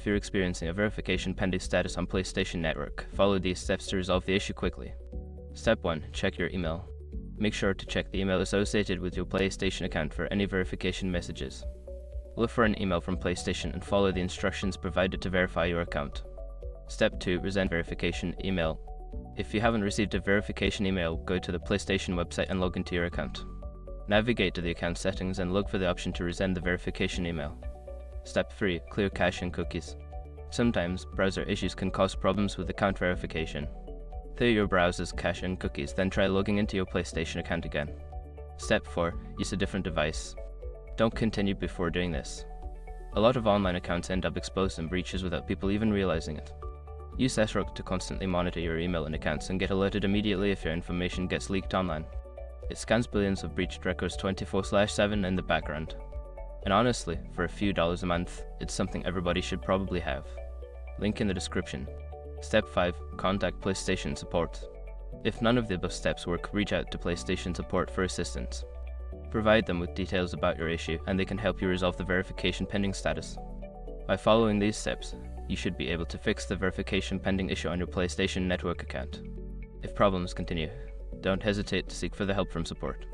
if you're experiencing a verification pending status on PlayStation Network, follow these steps to resolve the issue quickly. Step 1. Check your email. Make sure to check the email associated with your PlayStation account for any verification messages. Look for an email from PlayStation and follow the instructions provided to verify your account. Step 2. Resend verification email. If you haven't received a verification email, go to the PlayStation website and log into your account. Navigate to the account settings and look for the option to resend the verification email. Step 3. Clear cache and cookies. Sometimes, browser issues can cause problems with account verification. Clear your browser's cache and cookies, then try logging into your PlayStation account again. Step 4. Use a different device. Don't continue before doing this. A lot of online accounts end up exposed in breaches without people even realizing it. Use SROC to constantly monitor your email and accounts and get alerted immediately if your information gets leaked online. It scans billions of breached records 24/7 in the background. And honestly, for a few dollars a month, it's something everybody should probably have. Link in the description. Step 5. Contact PlayStation support. If none of the above steps work, reach out to PlayStation support for assistance. Provide them with details about your issue and they can help you resolve the verification pending status. By following these steps, you should be able to fix the verification pending issue on your PlayStation Network account. If problems continue, don't hesitate to seek further help from support.